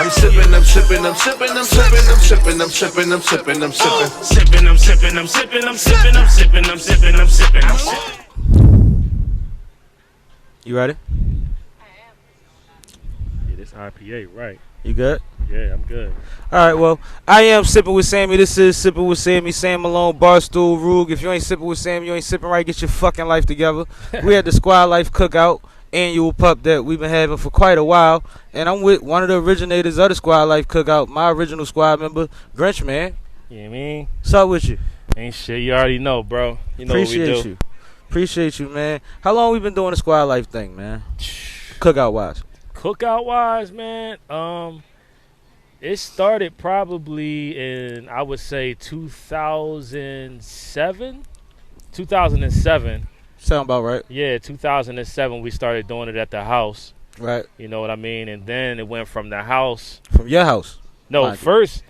I'm sipping, I'm sipping, I'm sipping, I'm sipping, I'm sipping, I'm sipping, I'm sipping, I'm sipping. Sipping, I'm sipping, I'm sipping, I'm sipping, I'm sipping, I'm sipping, I'm sipping, I'm sipping. You ready? Yeah, this IPA, right. You good? Yeah, I'm good. All right, well, I am Sipping with Sammie. This is Sipping with Sammie, Sam Malone, Barstool, Rug. If you ain't sipping with Sammie, you ain't sipping right. Get your fucking life together. We had the SquadLife Cookout annual pup that we've been having for quite a while, and I'm with one of the originators of the SquadLife Cookout, my original squad member, Grinch, man. You know what I mean? What's up with you? Ain't shit, you already know, bro. You know Appreciate what we do. you. Appreciate you, man. How long we been doing the SquadLife thing, man? Cookout-wise. Cookout-wise, man, it started probably in, I would say, 2007. 2007. Sound about right. Yeah, 2007 we started doing it at the house. Right. You know what I mean? And then it went from the house. From your house? No, first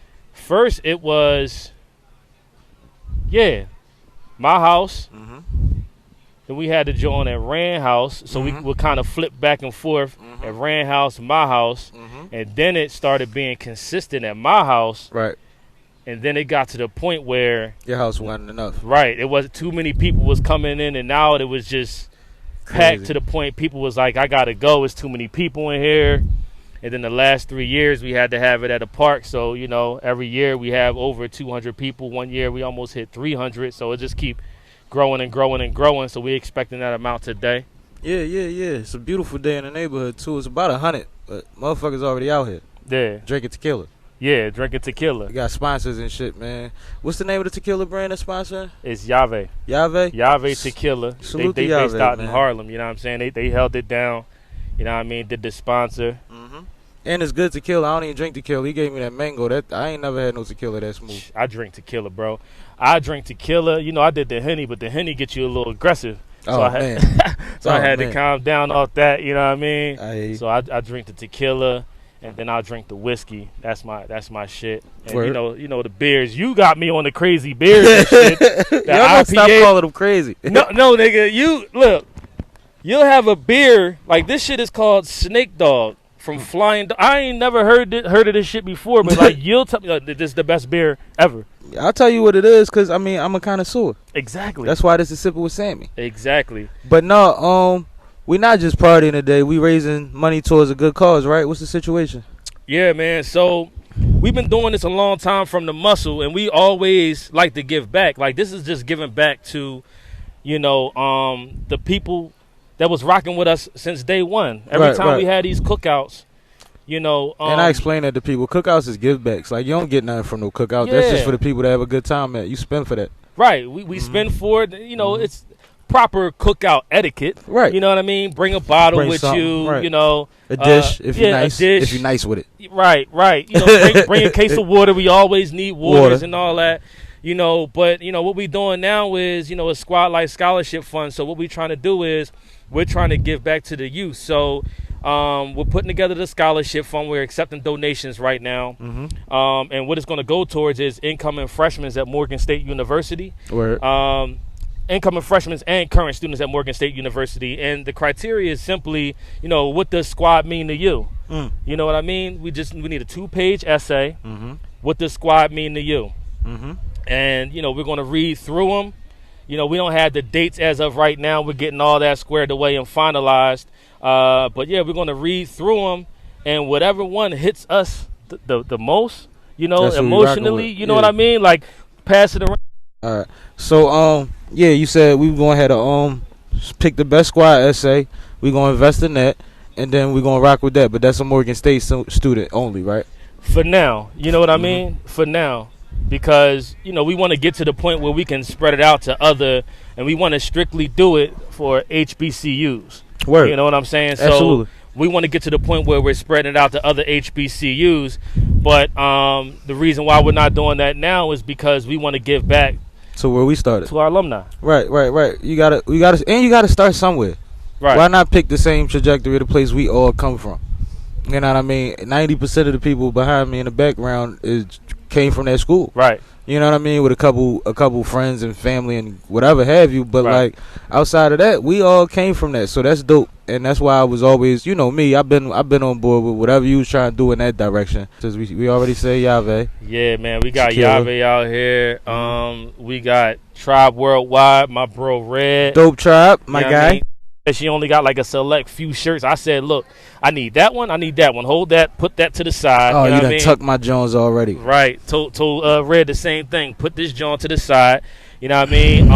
it was, yeah, my house. Mm-hmm. Then we had to join at Rand house. So we would kind of flip back and forth at Rand house, my house. And then it started being consistent at my house. Right. And then it got to the point where your house wasn't enough. Right. It wasn't too many people was coming in, and now it was just packed to the point people was like, I gotta go. It's too many people in here. And then the last 3 years we had to have it at a park. So, you know, every year we have over 200 people. 1 year we almost hit 300. So it just keep growing and growing and growing. So we expecting that amount today. Yeah. It's a beautiful day in the neighborhood too. It's about 100, but motherfuckers already out here. Yeah. Drinking tequila. Yeah, drinking tequila. We got sponsors and shit, man. What's the name of the tequila brand that's sponsoring? It's Yave. Yave? Yave Tequila. Salute they Yave, based out man. in Harlem, you know what I'm saying? They held it down, you know what I mean? Did the sponsor. And it's good tequila. I don't even drink tequila. He gave me that mango. That I ain't never had no tequila that smooth. I drink tequila, bro. I drink tequila. You know, I did the Henny, but the Henny gets you a little aggressive. So I had to calm down off that, you know what I mean? So I drink the tequila. And then I'll drink the whiskey. That's my shit. And you know the beers. You got me on the crazy beers and shit. Y'all stop calling them crazy. No, nigga. You look. You'll have a beer like this. Shit is called Snake Dog from Flying. I ain't never heard of this shit before, but like you'll tell me like, this is the best beer ever. I'll tell you what it is, cause I mean I'm a connoisseur. Exactly. That's why this is Sipping with Sammie. Exactly. But no, we not just partying today. We raising money towards a good cause, right? What's the situation? Yeah, man. So we've been doing this a long time from the muscle, and we always like to give back. Like this is just giving back to, you know, the people that was rocking with us since day one. Every time we had these cookouts, you know. And I explain that to people. Cookouts is give backs. Like you don't get nothing from no cookout. Yeah. That's just for the people that have a good time at. You spend for that. Right. We spend for it. You know, it's proper cookout etiquette, right? You know what I mean. Bring a bottle with you, right. You know, a dish if you're nice. A dish. If you're nice with it, right. You know, bring a case of water. We always need waters and all that, you know. But you know what we doing now is, you know, a SquadLife scholarship fund. So what we trying to do is we're trying to give back to the youth. So we're putting together the scholarship fund. We're accepting donations right now, and what it's going to go towards is incoming freshmen at Morgan State University. Incoming freshmen and current students at Morgan State University. And the criteria is simply, you know, what does squad mean to you? You know what I mean? We need a 2-page essay. What does squad mean to you? And, you know, we're going to read through them. You know, we don't have the dates as of right now. We're getting all that squared away and finalized. But, yeah, we're going to read through them. And whatever one hits us the most, you know, emotionally, you know what I mean? Like, pass it around. All right. So, yeah, you said we were going to have to pick the best squad essay. We're going to invest in that, and then we're going to rock with that. But that's a Morgan State student only, right? For now. You know what I mean? For now. Because, you know, we want to get to the point where we can spread it out to other, and we want to strictly do it for HBCUs. Word. You know what I'm saying? Absolutely. So we want to get to the point where we're spreading it out to other HBCUs. But the reason why we're not doing that now is because we want to give back to where we started, to our alumni. Right. You gotta start somewhere. Right. Why not pick the same trajectory of the place we all come from? You know what I mean? 90% of the people behind me in the background is came from that school. Right. You know what I mean? With a couple friends and family and whatever have you. But Right. like outside of that, we all came from that. So that's dope. And that's why I was always, you know me, I've been on board with whatever you was trying to do in that direction. Since we already say Yave. Yeah, man, we got Tequila. Yave out here. We got Tribe Worldwide, my bro Red. Dope Tribe, my You know what guy. I mean? She only got like a select few shirts. I said, look, I need that one. Hold that. Put that to the side. Oh, you know you what I done mean? tucked my Jones already. Right. Told Red the same thing. Put this joint to the side. You know what I mean?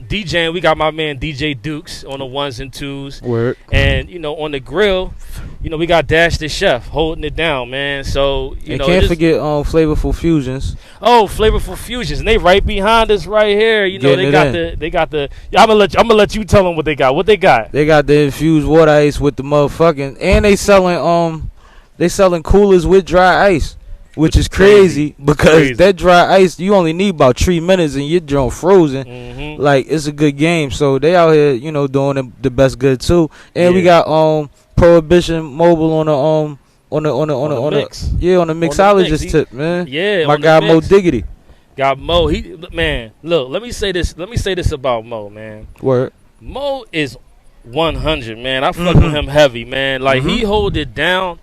DJing, we got my man DJ Dukes on the 1s and 2s. Word. And, you know, on the grill, you know, we got Dash the Chef holding it down, man. So, you know. Can't forget Flavorful Fusions. Oh, Flavorful Fusions. And they right behind us right here. You know, Getting they got the I'm gonna let you tell them what they got. What they got? They got the infused water ice with the motherfucking, and they selling coolers with dry ice, which is crazy because that dry ice you only need about 3 minutes and your drunk frozen. Mm-hmm. Like it's a good game. So they out here, you know, doing the best good too. And we got Prohibition Mobile on the mix. On the mixologist tip, man. Yeah, my guy Mo Diggity. Got Mo. Let me say this about Mo, man. Word. Mo is 100, man. I fuck with him heavy, man. Like he hold it down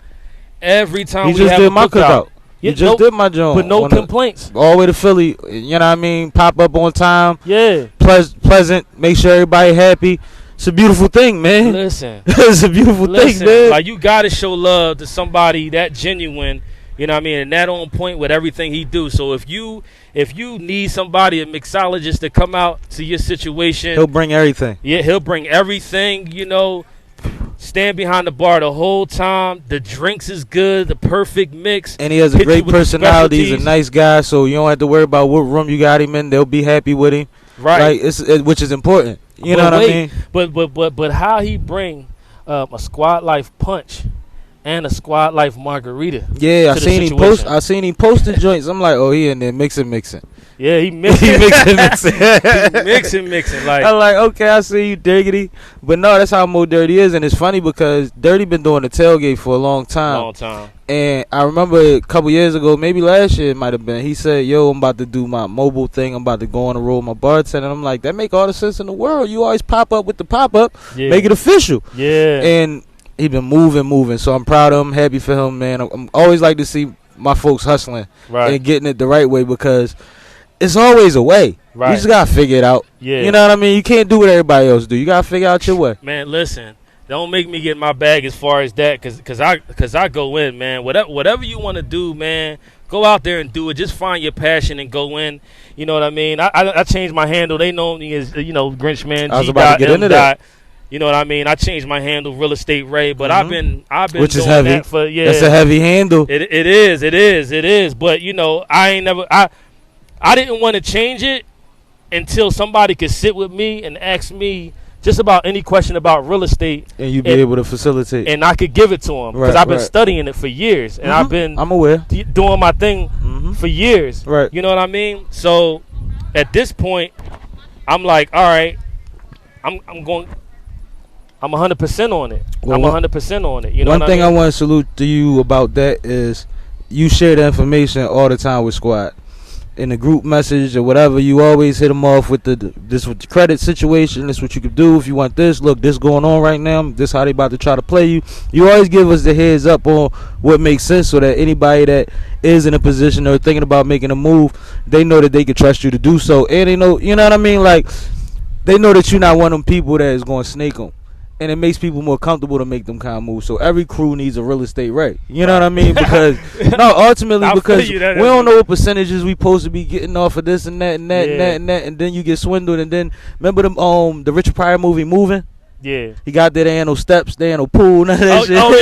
every time He we just have did a my cookout. cookout. He just did my joint. But no complaints. All the way to Philly, you know what I mean? Pop up on time. Yeah. Pleasant. Make sure everybody happy. It's a beautiful thing, man. Listen. It's a beautiful thing, man. Like, you got to show love to somebody that genuine, you know what I mean, and that on point with everything he do. So if you need somebody, a mixologist, to come out to your situation. He'll bring everything. Yeah, he'll bring everything, you know. Stand behind the bar the whole time. The drinks is good, the perfect mix. And he has a great personality. He's a nice guy, so you don't have to worry about what room you got him in. They'll be happy with him. Right. Like, which is important. You know what I mean? But how he bring a SquadLife punch and a SquadLife margarita. Yeah, I seen him post the joints. I'm like, oh, he in there mixing. Yeah, he mixing. He mixing. Like, I'm like, okay, I see you, Diggity. But no, that's how Mo Dirty is, and it's funny because Dirty been doing the tailgate for a long time. And I remember a couple years ago, maybe last year it might have been, he said, yo, I'm about to do my mobile thing. I'm about to go on the road with my bartender. And I'm like, that make all the sense in the world. You always pop up with the pop-up. Yeah. Make it official. Yeah. And he been moving. So I'm proud of him, happy for him, man. I'm always like to see my folks hustling and getting it the right way because it's always a way. Right. You just got to figure it out. Yeah. You know what I mean? You can't do what everybody else do. You got to figure out your way. Man, listen. Don't make me get my bag as far as that, cause I go in, man. Whatever you want to do, man, go out there and do it. Just find your passion and go in. You know what I mean? I changed my handle. They know me as Grinchman. I was about to get into that. You know what I mean? I changed my handle, Real Estate Ray. But I've been which doing is heavy. that for That's a heavy handle. It is. But you know, I didn't want to change it until somebody could sit with me and ask me just about any question about real estate, and you be able to facilitate, and I could give it to them because I've been studying it for years, and I'm aware doing my thing for years. Right, you know what I mean? So at this point, I'm like, all right, I'm 100% on it. I'm 100% on it. You know one thing I want to salute to you about that is you share the information all the time with Squad. In the group message or whatever, you always hit them off with this with the credit situation. This what you could do if you want this. Look, this going on right now. This how they about to try to play you. You always give us the heads up on what makes sense so that anybody that is in a position or thinking about making a move, they know that they can trust you to do so. And they know, you know what I mean? Like, they know that you're not one of them people that is going to snake them. And it makes people more comfortable to make them kind of move. So every crew needs a real estate rate. You know what I mean? Because ultimately because we don't know what percentages we supposed to be getting off of this and that and that and that and that, and then you get swindled. And then remember the Richard Pryor movie Moving? Yeah. He got there, there ain't no steps, there ain't no pool, none of that shit. Oh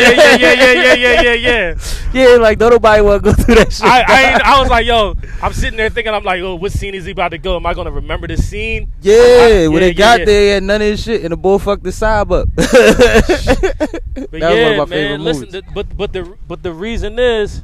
yeah. Yeah, like nobody want to go through that shit. I was like, yo, I'm sitting there thinking, I'm like, oh, what scene is he about to go? Am I gonna remember this scene? Yeah, when they got there, he had none of this shit, and the boy fucked the side up. But that was one of my favorite man, movies. listen, but the reason is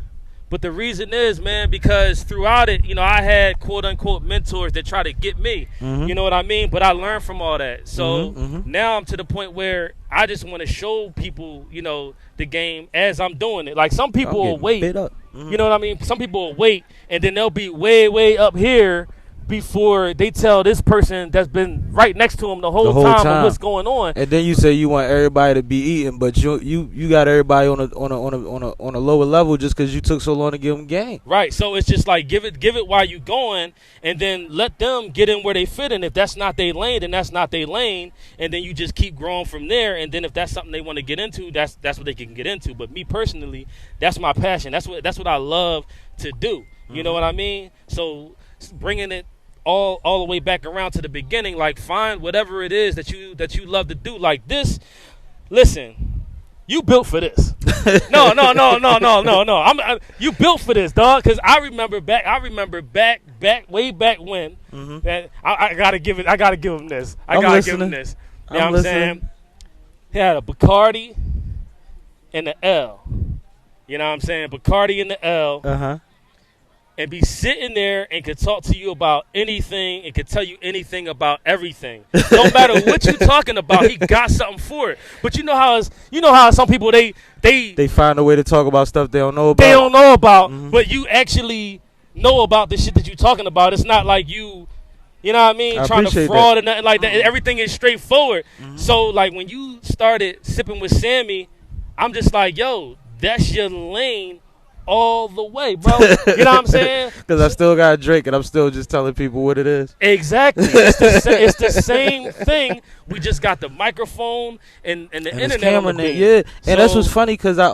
But the reason is, man, because throughout it, you know, I had quote unquote mentors that try to get me. You know what I mean? But I learned from all that. So now I'm to the point where I just want to show people, you know, the game as I'm doing it. Like some people will wait. You know what I mean? Some people will wait and then they'll be way, way up here before they tell this person that's been right next to them the whole time of what's going on. And then you say you want everybody to be eating, but you got everybody on a lower level just because you took so long to give them game. Right. So it's just like give it while you going, and then let them get in where they fit in. If that's not their lane, then that's not their lane, and then you just keep growing from there. And then if that's something they want to get into, that's what they can get into. But me personally, that's my passion. That's what I love to do. You know what I mean? So bringing it all the way back around to the beginning, like find whatever it is that you love to do. Like this, listen, you built for this. No. You built for this, dog. Because I remember back way back when. That I gotta give him this. You know what I'm saying? He had a Bacardi and the L. You know what I'm saying? Bacardi and the L. And be sitting there and could talk to you about anything and could tell you anything about everything. No matter what you're talking about, he got something for it. But you know how some people they find a way to talk about stuff they don't know about. But you actually know about the shit that you're talking about. It's not like you know what I mean, trying to fraud or nothing like that. Everything is straightforward. So like when you started Sippin' with Sammie, I'm just like, yo, that's your lane all the way, bro. You know what I'm saying? Because I still got a drink and I'm still just telling people what it is. Exactly. It's the same thing. We just got the microphone and the internet on the beat. Yeah, and that's what's funny because I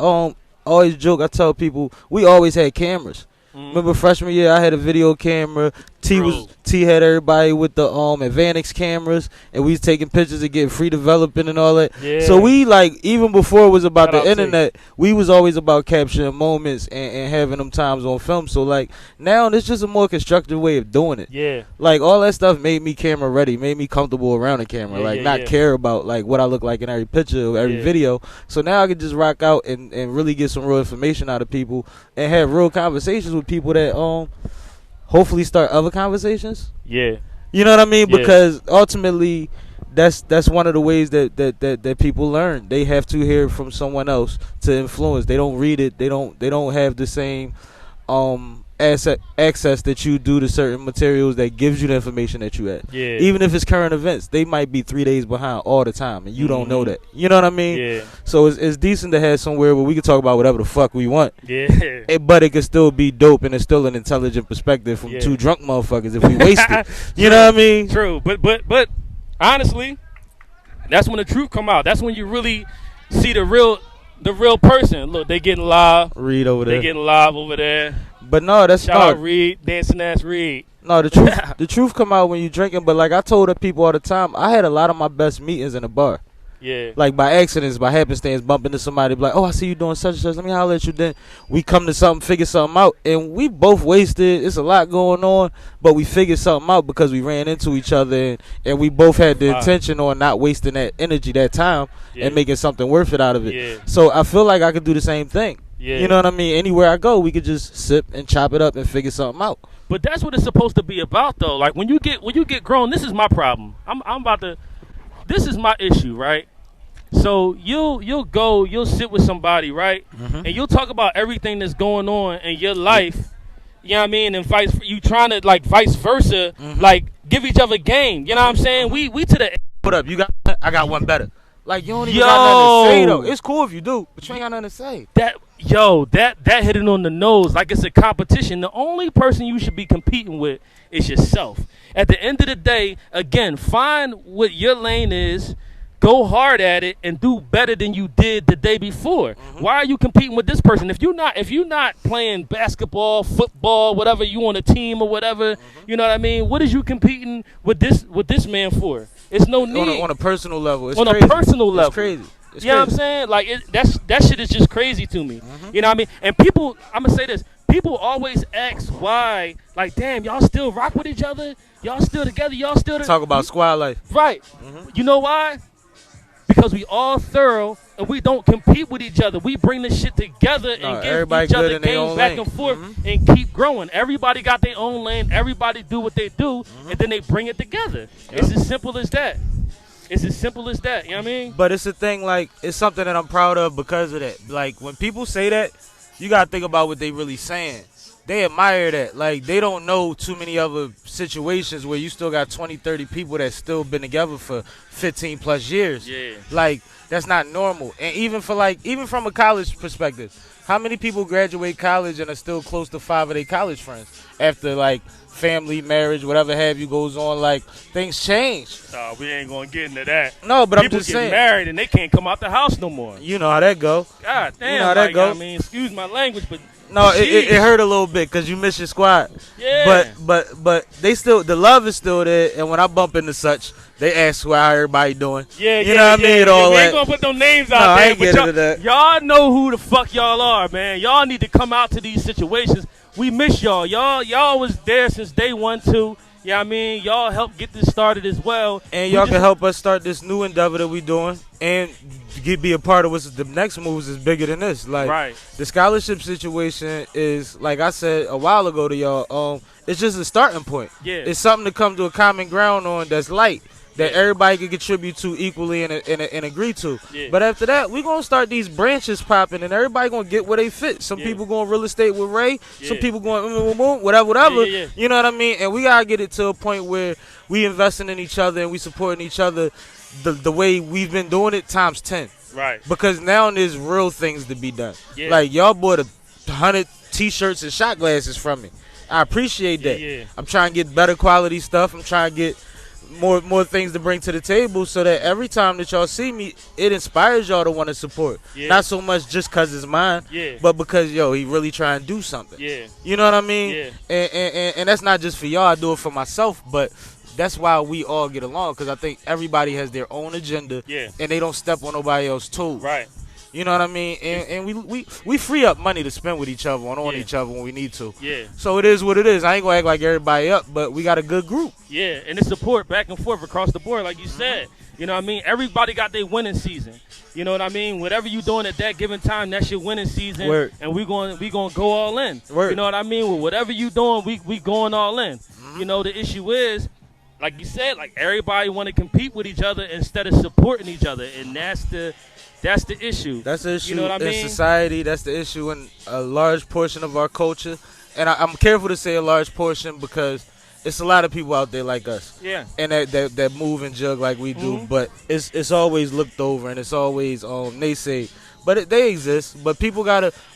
always joke. I tell people we always had cameras. Remember freshman year, I had a video camera. T had everybody with the Advanix cameras, and we was taking pictures and getting free developing and all that. Yeah. So we even before it was about the internet, we was always about capturing moments and having them times on film. So like now, it's just a more constructive way of doing it. Yeah. Like all that stuff made me camera ready, made me comfortable around the camera. Not care about like what I look like in every picture or every video. So now I can just rock out and really get some real information out of people and have real conversations with people that hopefully start other conversations. Yeah. You know what I mean? Because ultimately that's one of the ways that people learn. They have to hear from someone else to influence. They don't read it. They don't have the same access that you do to certain materials that gives you the information that you have. Yeah. Even if it's current events, they might be 3 days behind all the time and you don't know that. You know what I mean? Yeah. So it's decent to have somewhere where we can talk about whatever the fuck we want. Yeah. But it can still be dope and it's still an intelligent perspective from two drunk motherfuckers if we waste it. You know what I mean? True. But honestly, that's when the truth come out. That's when you really see the real person. Look, they getting live. Reed over there. They getting live over there. But no, that's shout out Reed, dancing ass Reed. No, the truth come out when you drinking. But like I told the people all the time, I had a lot of my best meetings in a bar. Yeah. Like by accidents, by happenstance, bump into somebody, be like, oh, I see you doing such and such. Let me holler at you. Then we come to something, figure something out, and we both wasted. It's a lot going on, but we figured something out because we ran into each other, and we both had the intention on not wasting that energy, that time, and making something worth it out of it. Yeah. So I feel like I could do the same thing. Yeah. You know what I mean? Anywhere I go, we could just sip and chop it up and figure something out. But that's what it's supposed to be about, though. Like when you get grown, this is my problem. This is my issue, right? So you'll sit with somebody, right? And you'll talk about everything that's going on in your life. You know what I mean? And you trying to like vice versa, like give each other game. You know what I'm saying? We to the. What up? I got one better. Like you don't even got nothing to say though. It's cool if you do, but you ain't got nothing to say. That hit it on the nose. Like it's a competition. The only person you should be competing with is yourself. At the end of the day, again, find what your lane is. Go hard at it and do better than you did the day before. Why are you competing with this person? If you're not playing basketball, football, whatever, you on a team or whatever, you know what I mean? What is you competing with this man for? It's no need. On a personal level. It's on crazy. A personal level. It's crazy. It's you know what I'm saying? Like that shit is just crazy to me. You know what I mean? And people, I'm gonna say this. People always ask why, like, damn, y'all still rock with each other? Y'all still together? Y'all still talk about SquadLife. Right. You know why? because we all thorough and we don't compete with each other. We bring this shit together and give each other games back and forth and keep growing. Everybody got their own lane. Everybody do what they do, and then they bring it together. Yep. It's as simple as that. It's as simple as that. You know what I mean? But it's a thing, like, it's something that I'm proud of because of that. Like, when people say that, you got to think about what they really saying. They admire that. Like, they don't know too many other situations where you still got 20, 30 people that still been together for 15 plus years. Yeah. Like, that's not normal. And even from a college perspective, how many people graduate college and are still close to 5 of their college friends after, like, family, marriage, whatever have you goes on? Like, things change. We ain't gonna get into that. No, but people I'm just saying. People get married and they can't come out the house no more. You know how that go. God damn. You know how that go. I mean, excuse my language, but no, it hurt a little bit because you miss your squad. Yeah. But they still, the love is still there. And when I bump into such, they ask how everybody doing. Yeah, you know what I mean? All we that. ain't gonna put no names out there. I ain't getting into that. Y'all know who the fuck y'all are, man. Y'all need to come out to these situations. We miss y'all. Y'all was there since day one too. Yeah, you know I mean, y'all helped get this started as well. And y'all can help us start this new endeavor that we doing and be a part of what's the next moves is bigger than this. Like, right. The scholarship situation is, like I said a while ago to y'all, it's just a starting point. Yeah. It's something to come to a common ground on that's light. That everybody can contribute to equally and agree to. Yeah. But after that, we're going to start these branches popping, and everybody going to get where they fit. Some people going real estate with Ray. Yeah. Some people going whatever. Yeah. You know what I mean? And we got to get it to a point where we investing in each other and we supporting each other the way we've been doing it times 10. Right. Because now there's real things to be done. Yeah. Like, y'all bought 100 T-shirts and shot glasses from me. I appreciate that. Yeah. I'm trying to get better quality stuff. I'm trying to get more things to bring to the table so that every time that y'all see me, it inspires y'all to want to support. Yeah. Not so much just because it's mine, but because, he really trying to do something. Yeah. You know what I mean? Yeah. And that's not just for y'all. I do it for myself, but that's why we all get along, because I think everybody has their own agenda, and they don't step on nobody else's toes. Right. You know what I mean? And we free up money to spend with each other on each other when we need to. Yeah. So it is what it is. I ain't going to act like everybody up, but we got a good group. Yeah, and it's support back and forth across the board, like you said. You know what I mean? Everybody got their winning season. You know what I mean? Whatever you doing at that given time, that's your winning season. Word. And we going to go all in. Word. You know what I mean? Well, whatever you doing, we going all in. You know, the issue is, like you said, like everybody want to compete with each other instead of supporting each other, and that's the issue. That's the issue, you know what I mean? In society. That's the issue in a large portion of our culture. And I'm careful to say a large portion because it's a lot of people out there like us. Yeah. And that move and jug like we do. But it's always looked over and it's always naysayed. But they exist. But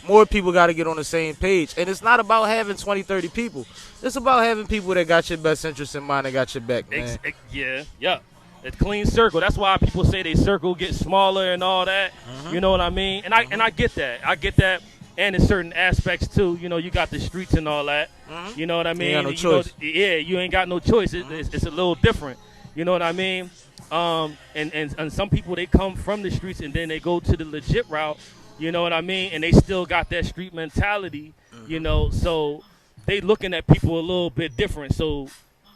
more people gotta get on the same page. And it's not about having 20, 30 people. It's about having people that got your best interest in mind and got your back, man. Yeah. A clean circle. That's why people say they circle gets smaller and all that. You know what I mean? And I get that. I get that. And in certain aspects too, you know, you got the streets and all that. You know what I mean? You ain't got no choice. You ain't got no choice. It's a little different. You know what I mean? And some people, they come from the streets and then they go to the legit route. You know what I mean? And they still got that street mentality. You know, so they looking at people a little bit different. So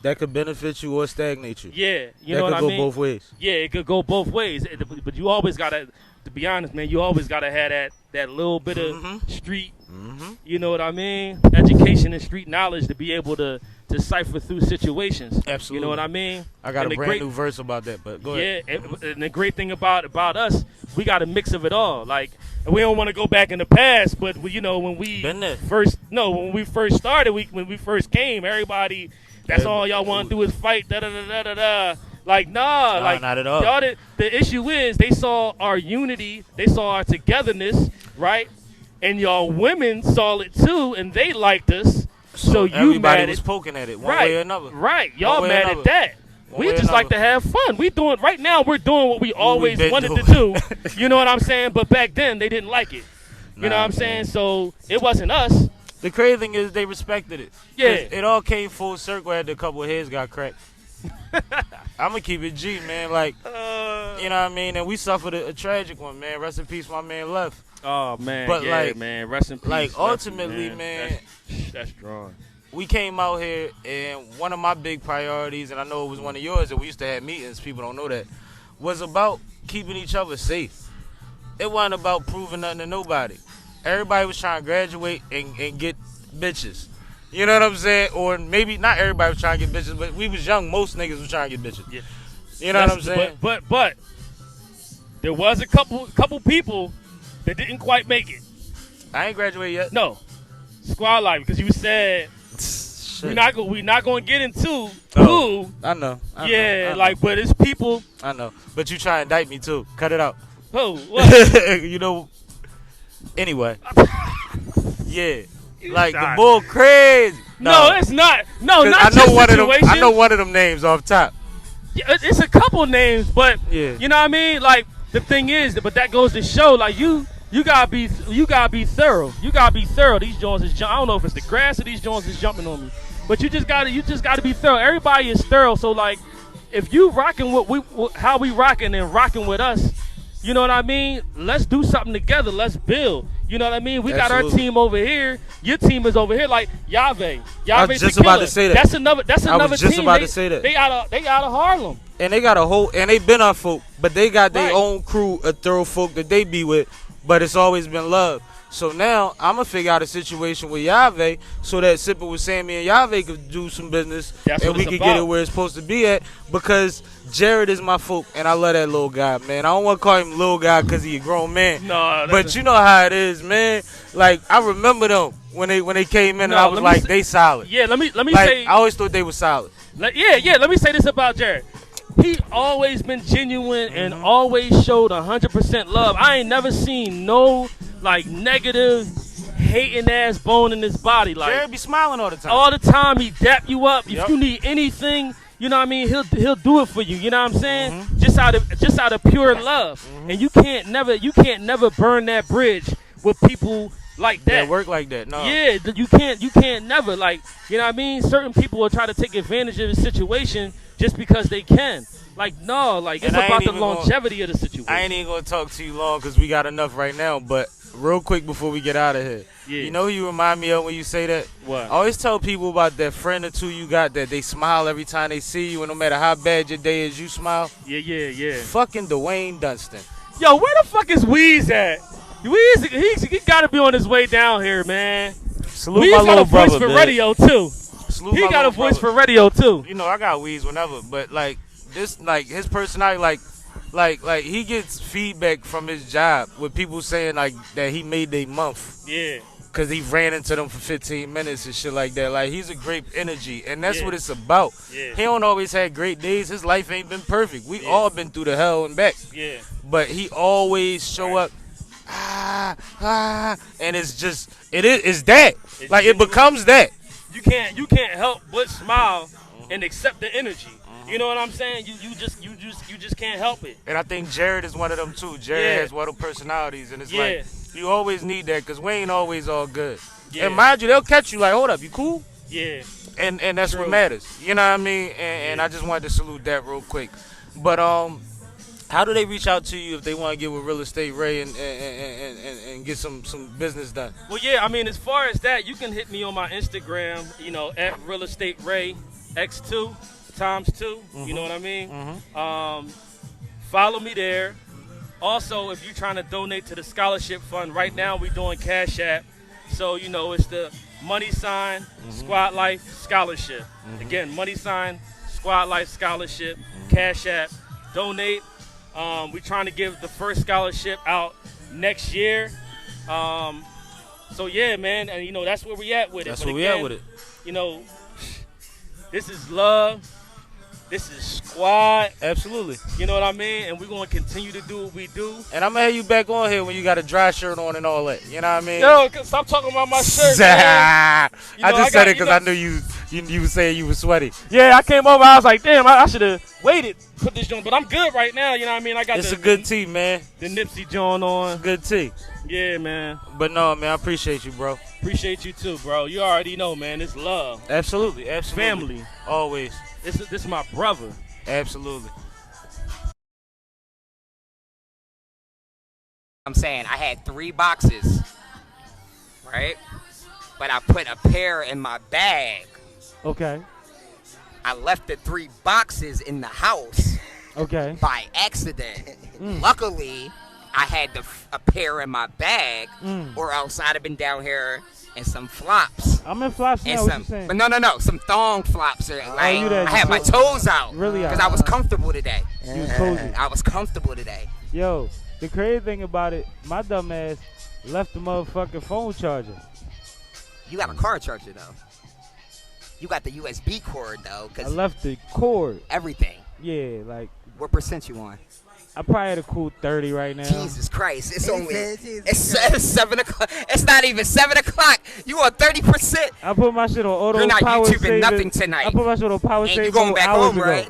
that could benefit you or stagnate you. Yeah, you know what I mean? That could go both ways. Yeah, it could go both ways. But you always gotta, to be honest, man, you always gotta have that little bit of street. You know what I mean? Education and street knowledge to be able to cipher through situations. Absolutely. You know what I mean? I got a brand new verse about that, but go ahead. Yeah, and the great thing about us, we got a mix of it all. Like, we don't want to go back in the past, but you know, when we first started, when we first came, everybody. That's all y'all want to do is fight, Like, nah, like, not at all. Y'all, the issue is they saw our unity, they saw our togetherness, right? And y'all women saw it too, and they liked us. So you everybody was poking at it one way or another. Right, y'all mad at that. We just like to have fun. We're doing what we always wanted to do. You know what I'm saying? But back then they didn't like it. You know what I'm saying? So it wasn't us. The crazy thing is they respected it. Yeah. It all came full circle after a couple of heads got cracked. I'm going to keep it G, man. Like, you know what I mean? And we suffered a tragic one, man. Rest in peace, my man left. Oh, man. But man. Rest in peace. Like, ultimately, man. That's strong. We came out here, and one of my big priorities, and I know it was one of yours, and we used to have meetings, people don't know that, was about keeping each other safe. It wasn't about proving nothing to nobody. Everybody was trying to graduate and get bitches. You know what I'm saying? Or maybe not everybody was trying to get bitches, but we was young. Most niggas was trying to get bitches. Yeah. You know what I'm saying? But there was a couple people that didn't quite make it. I ain't graduated yet. No, SquadLife, because you said Shit. we not going to get into Oh, who. I know. But it's people. I know. But you try to indict me too. Cut it out. Who? What? You know. Anyway. Yeah. You Like the sorry. bull crazy. No, it's not. No, 'Cause not I know your one of them. situation. I know one of them names off top. Yeah, it's a couple names, but Yeah. you know what I mean. Like the thing is, but that goes to show, like you gotta be thorough. You gotta be thorough. These joints is I don't know if it's the grass or these joints is jumping on me, but you just gotta be thorough. Everybody is thorough. So like, if you rocking how we rocking and rocking with us, you know what I mean. Let's do something together. Let's build. You know what I mean? We got our team over here. Your team is over here. Like Yave. I was just about to say that. That's another I was just team. about to say that. They out of Harlem. And they got and they been our folk, but they got their Right. own crew of thorough folk that they be with, but it's always been love. So now I'm gonna figure out a situation with Yave so that Sippin' with Sammie and Yave could do some business, That's and what we it's could get it about. where it's supposed to be at. Because Jared is my folk, and I love that little guy, man. I don't want to call him little guy because he a grown man. No, but you know how it is, man. Like I remember them when they came in, and I was like, they solid. Yeah, let me Like say. I always thought they were solid. Let me say this about Jared. He always been genuine and always showed 100% love. I ain't never seen no like negative, hating ass bone in his body. Like Jared be smiling all the time. all the time, he dap you up. Yep. If you need anything, you know what I mean. He'll do it for you. You know what I'm saying? Just out of pure love. And you can't never burn that bridge with people like that. That work like that. No. Yeah, you can't never, like, you know what I mean? Certain people will try to take advantage of the situation just because they can. Like, no, like, it's And I ain't about the even longevity of the situation. I ain't even gonna talk too long because we got enough right now. But real quick before we get out of here, Yeah. you know who you remind me of when you say that? What? I always tell people about that friend or two you got that they smile every time they see you, and no matter how bad your day is, you smile. Yeah. Fucking Dwayne Dunston. Yo, where the fuck is Weez at? Weez, he gotta be on his way down here, man. Salute Weez my got little a voice brother, for man. radio, too. Salute He my got a little voice brother. for radio, too. You know, I got Weez whenever, but like this, like his personality, like he gets feedback from his job with people saying like that he made their month. Yeah. Cause he ran into them for 15 minutes and shit like that. Like he's a great energy, and that's Yeah. what it's about. Yeah. He don't always have great days. His life ain't been perfect. We all been through the hell and back. Yeah. But he always show up, and it's just it's that. It's Like it genuine. becomes that. You can't help but smile and accept the energy. You know what I'm saying? You just can't help it. And I think Jared is one of them too. Jared Yeah. has one of them personalities, and it's Yeah. like you always need that because we ain't always all good. Yeah. And mind you, they'll catch you like, hold up, you cool? Yeah. And that's what True. matters. You know what I mean? And I just wanted to salute that real quick. But how do they reach out to you if they want to get with Real Estate Ray and get some business done? Well, yeah, I mean, as far as that, you can hit me on my Instagram, you know, at Real Estate Ray X2 times 2. You know what I mean? Follow me there. Also, if you're trying to donate to the scholarship fund, right now we're doing Cash App. So, you know, it's the money sign SquadLife Scholarship. Again, money sign SquadLife Scholarship, Cash App. Donate. We're trying to give the first scholarship out next year. So yeah, man, and you know that's where we at with it. That's But where we again, at with it. You know, this is love. This is squad. Absolutely. You know what I mean? And we're gonna continue to do what we do. And I'm gonna have you back on here when you got a dry shirt on and all that. You know what I mean? Yo, stop talking about my shirt, man. You know, I just said it because you I know- knew you were saying you were sweaty. Yeah, I came over. I was like, damn, I should have waited, put this joint. But I'm good right now. You know what I mean? I got It's a good tea, man. the Nipsey joint on. Good tea. Yeah, man. But no, man, I appreciate you, bro. Appreciate you too, bro. You already know, man. It's love, Absolutely. family. Always. This is my brother. Absolutely. I'm saying I had 3 boxes, right? But I put a pair in my bag. Okay. I left the 3 boxes in the house. Okay. by accident. Luckily, I had a pair in my bag, or else I'd have been down here in some flops. I'm in flops now. What you saying? But no, some thong flops. Like, I had my toes out. Really? Because I was comfortable today. You was cozy. I was comfortable today. Yo, the crazy thing about it, my dumb ass left the motherfucking phone charger. You got a car charger though. You got the USB cord though. I left the cord. Everything. Yeah, like. What percent you on? I probably had a cool 30 right now. Jesus Christ! It's 7 o'clock. It's not even 7 o'clock. You on 30%. I put my shit on auto. You're not power YouTubing saving. nothing tonight. I put my shit on power saving. You going back hours home, ago. right?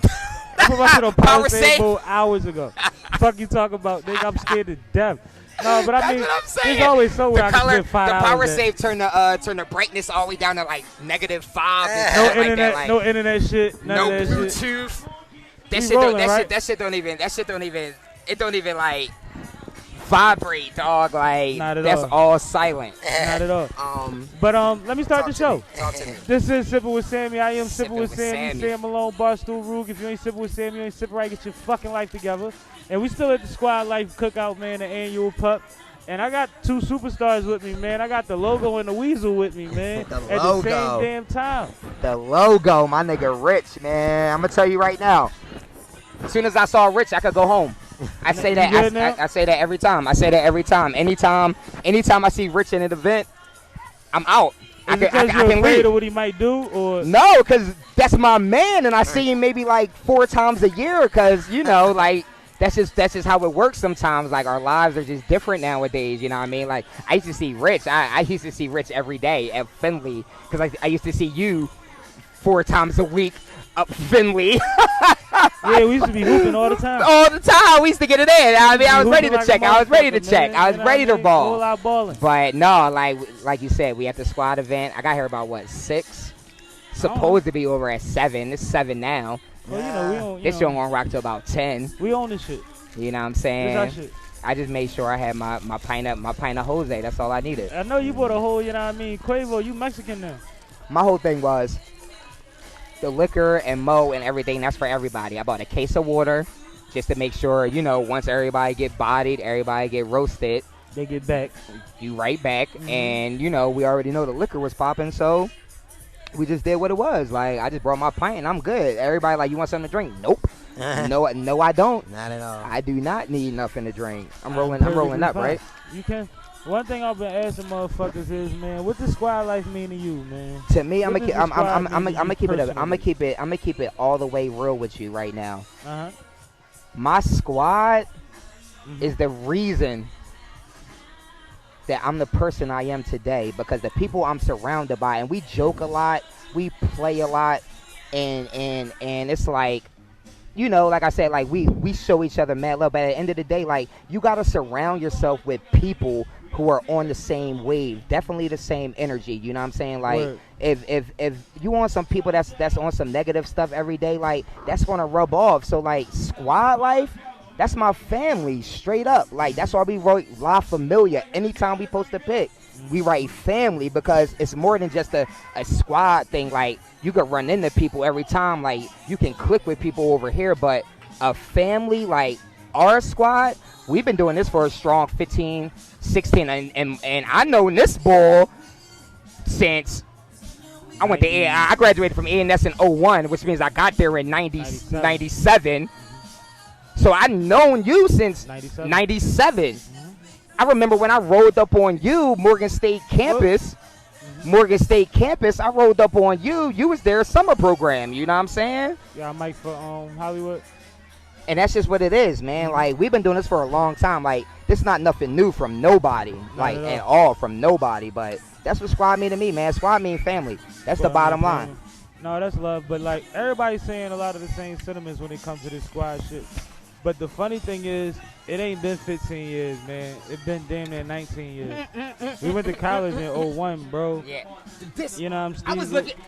I put my shit on power save? saving hours ago. Fuck you talking about, nigga? I'm scared to death. No, but I mean, what I'm saying. there's always somewhere I can color, spend $5. The power save turn the brightness all the way down to like -5. No and internet, like that, like, no internet shit. None no of that Bluetooth. shit. That We shit, rolling, that right? shit, that shit don't even. That shit don't even. It don't even like vibrate, dog. Like Not at that's all silent. Not at all. But let me start the show. Talk to me. This is Sippin' with Sammie. I am Sippin' with with Sammie. Sammie. Sam Malone, Barstool, Roog. If you ain't sippin' with Sammie, you ain't sippin' right. Get your fucking life together. And we still at the SquadLife Cookout, man, the annual pup. And I got two superstars with me, man. I got the logo and the weasel with me, man. The at logo. the same damn time. The logo, my nigga Rich, man. I'm gonna tell you right now. As soon as I saw Rich, I could go home. I say that. You good now? I say that every time. I say that every time. Anytime I see Rich in an event, I'm out. Is it because you're afraid of what he might do, or No, because that's my man, and I see him maybe like 4 times a year. Because you know, like that's just how it works sometimes. Like our lives are just different nowadays. You know what I mean? Like I used to see Rich. I used to see Rich every day at Finley because I used to see you 4 times a week up Finley. yeah, we used to be hooping all the time. All the time. We used to get it in. I mean, I was ready to Like check. a I was ready to motherfucker, check. man. I was You know ready what I to mean? ball. All out balling. But no, like you said, we at the squad event. I got here about what 6. Supposed to be over at 7. It's 7 now. Well, you know, we don't. This show won't rock till about 10. We own this shit. You know what I'm This saying? our shit. I just made sure I had my pint of Jose. That's all I needed. I know you bought a whole, you know what I mean? Quavo, you Mexican now. My whole thing was the liquor and mo and everything. That's for everybody. I bought a case of water just to make sure, you know, once everybody get bodied, everybody get roasted, They get back. you right back. And, you know, we already know the liquor was popping, so we just did what it was. Like, I just brought my pint and I'm good. Everybody like, you want something to drink? Nope. No, I don't. Not at all. I do not need nothing to drink. I'm rolling up, fine. right? You can. One thing I've been asking motherfuckers is, man, what does squad life mean to you, man? To me, I'm What gonna does the squad mean to you keep it. I'm personally? gonna keep it all the way real with you right now. Uh-huh. My squad Mhm. is the reason that I'm the person I am today, because the people I'm surrounded by, and we joke a lot, we play a lot, and it's like, you know, like I said, like we show each other mad love, but at the end of the day, like, you gotta surround yourself with people who are on the same wave, definitely the same energy. You know what I'm saying? Like, Word. if you want some people that's on some negative stuff every day, like, that's gonna rub off. So like, squad life, that's my family, straight up. Like, that's why we wrote La Familia. Anytime we post a pic, we write family, because it's more than just a squad thing. Like, you could run into people every time. Like, you can click with people over here, but a family, like our squad, we've been doing this for a strong 15, 16, and I know this ball since I went to I graduated from A&S in 01, which means I got there in 97. So I've known you since 97. I remember when I rolled up on you, Morgan State campus. I rolled up on you. You was there summer program. You know what I'm saying? Yeah, Mike for Hollywood. And that's just what it is, man. Like, we've been doing this for a long time. Like, this not nothing new from nobody. Like, at all from nobody. But that's what squad mean to me, man. Squad mean family. That's the bottom line. No, that's love. But, like, everybody's saying a lot of the same sentiments when it comes to this squad shit. But the funny thing is, it ain't been 15 years, man. It been damn near 19 years. We went to college in 01, bro. Yeah. You know what I'm I was saying? looking.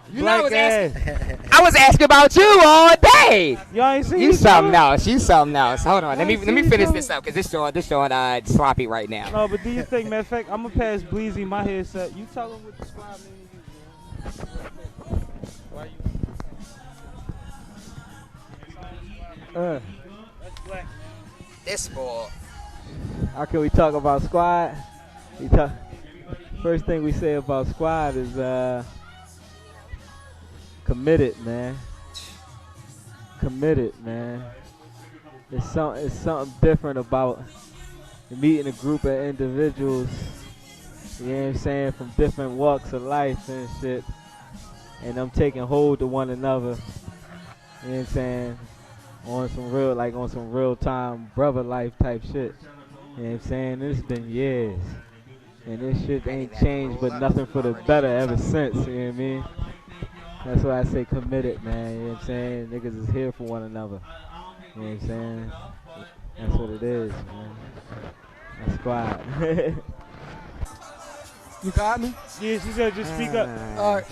You know, I was asking about you all day. Y'all ain't seen You this something bro? else. You something else. Hold on. Let me see finish this, this up, because this showing sloppy right now. No, but do you think, matter of fact, I'm going to pass Bleezy my headset. You tell him what the squad mean to you, man. Why you? This boy. How can we talk about Squad? First thing we say about Squad is committed, man. Committed, man. It's something different about meeting a group of individuals, you know what I'm saying, from different walks of life and shit, and them taking hold of one another, you know what I'm saying, on some real time brother life type shit. You know what I'm saying? It's been years. And this shit ain't changed but nothing for the better ever since, you know what I mean? That's why I say committed, man, you know what I'm saying? Niggas is here for one another. You know what I'm saying? That's what it is, man. That's Squad. You got me? Yeah, she said just speak up. All right.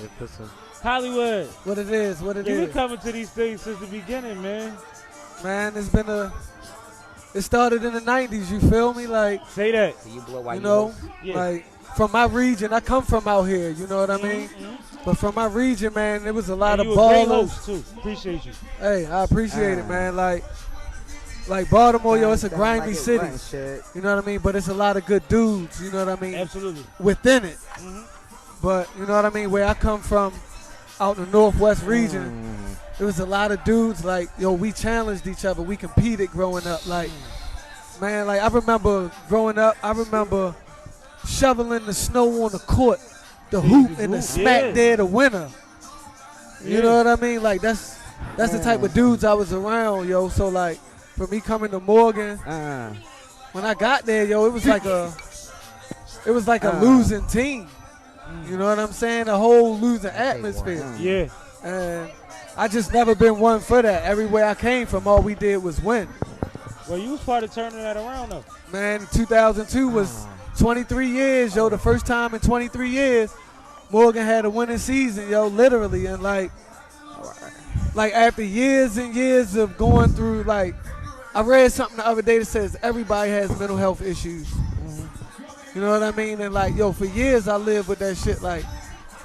Hollywood. What it is, You've been coming to these things since the beginning, man. Man, it started in the 90s, you feel me? Like, say that. You know, like, from my region, I come from out here, you know what I mean? But from my region, man, there was a lot of ballers. Too. Appreciate you. Hey, I appreciate it, man. Like Baltimore, yo, it's a grimy city. You know what I mean? But it's a lot of good dudes, you know what I mean? Absolutely. Within it. But, you know what I mean? Where I come from, out in the Northwest region, there was a lot of dudes, like, yo, we challenged each other. We competed growing up. Like, man, like, I remember growing up, shoveling the snow on the court, the hoop and the smack dead of winter. You know what I mean? Like, that's the type of dudes I was around, yo. So, like, for me coming to Morgan, when I got there, yo, it was like a losing team. You know what I'm saying? A whole losing atmosphere. Yeah. And I just never been one for that. Everywhere I came from, all we did was win. Well, you was part of turning that around, though. Man, 2002 was 23 years, yo. The first time in 23 years, Morgan had a winning season, yo, literally. And, like after years and years of going through, like, I read something the other day that says everybody has mental health issues. You know what I mean? And, like, yo, for years I lived with that shit. Like,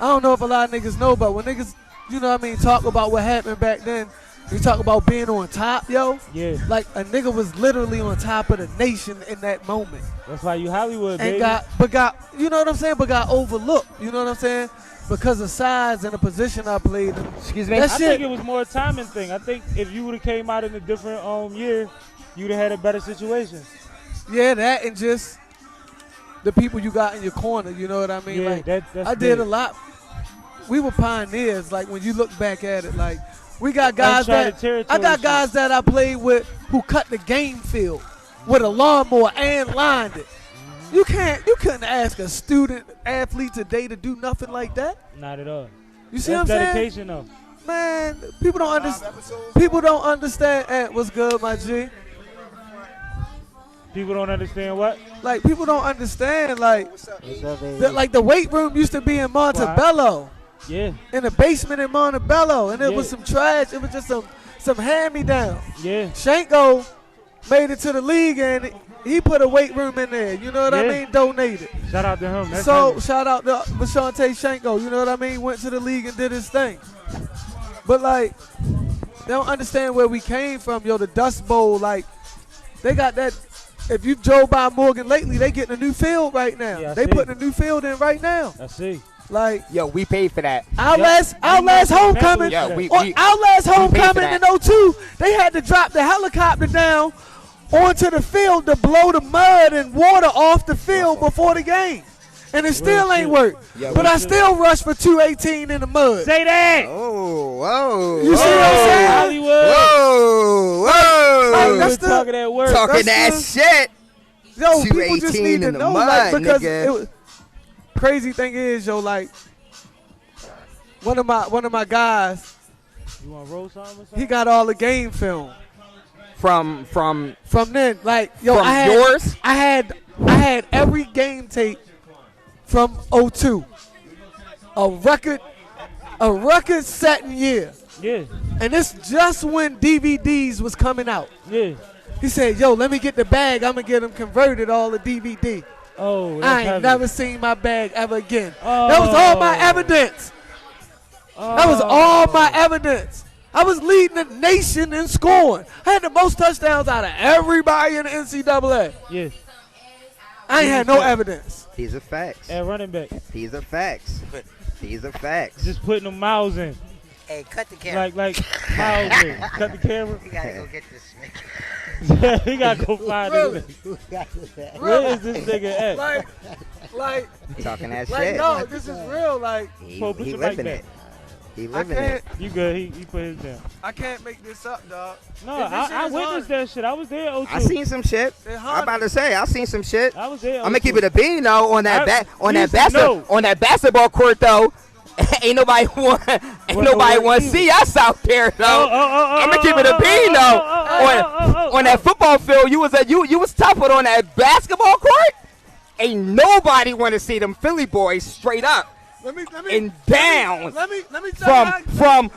I don't know if a lot of niggas know, but when niggas, you know what I mean, talk about what happened back then, you talk about being on top, yo. Yeah. Like, a nigga was literally on top of the nation in that moment. That's why you Hollywood, baby. And you know what I'm saying? But got overlooked. You know what I'm saying? Because of size and the position I played in. Excuse me? I think it was more a timing thing. I think if you would have came out in a different year, you'd have had a better situation. Yeah, that and just the people you got in your corner, you know what I mean? Yeah, like, that's I did a lot. We were pioneers, like, when you look back at it. Like, we got guys that I played with who cut the game field with a lawnmower and lined it. You couldn't ask a student athlete today to do nothing like that. Not at all. You see That's what I'm saying? dedication, though. Man, people don't understand. People don't understand. What's good, my G? People don't understand what? Like, people don't understand. Like, the weight room used to be in Montebello. Yeah. In the basement in Montebello, and it was some trash. It was just some hand-me-down. Yeah. Shanko made it to the league, and he put a weight room in there. You know what I mean? Donated. Shout out to him. That's shout out to Bashante Shanko. You know what I mean? Went to the league and did his thing. But, like, they don't understand where we came from. Yo, the Dust Bowl, like, they got that. If you drove by Morgan lately, they getting a new field right now. Yeah, they putting a new field in right now. I see. Like, yo, we paid for that. Our last homecoming, our last homecoming in 02, they had to drop the helicopter down onto the field to blow the mud and water off the field before the game. And it still ain't work. Yeah, but I still rushed for 218 in the mud. Say that. Oh, whoa. You see what I'm saying? Hollywood. Whoa, whoa. Like, that's talking that word. Talking that shit. Yo, people just need to know, mud, like, because nigga. Crazy thing is, yo, like, one of my guys, you want to roll something? He got all the game film. From then, like, yo, from yours? I had every game tape from 02. A record setting year. Yeah. And this just when DVDs was coming out. Yeah. He said, yo, let me get the bag. I'm going to get them converted all to DVD. Oh, I ain't never seen my bag ever again. That was all my evidence. That was all my evidence. I was leading the nation in scoring. I had the most touchdowns out of everybody in the NCAA. Yes. I ain't had no evidence. These are facts. At running back. These are facts. These are facts. Just putting them miles in. Hey, cut the camera. Like miles in. Cut the camera. We gotta go get this nigga. We gotta go find Really? him. Where is this nigga at? Like, Talking that like shit. no, this is real. Like, He Put your living mic it. He I living can't, it. You good. He put his down. I can't make this up, dog. No, This shit I is witnessed hard. that shit. I was there, O2. I seen some shit. It's I'm hard. about to say, I seen some shit. I was there, I'm gonna O2. keep it a bean though on that No. on that basketball court though. ain't nobody want to see us out there though. I'm gonna keep it a bean though. On that football field, you was tough, but on that basketball court, ain't nobody want to see them Philly boys straight up. Let me and down. Let me tell you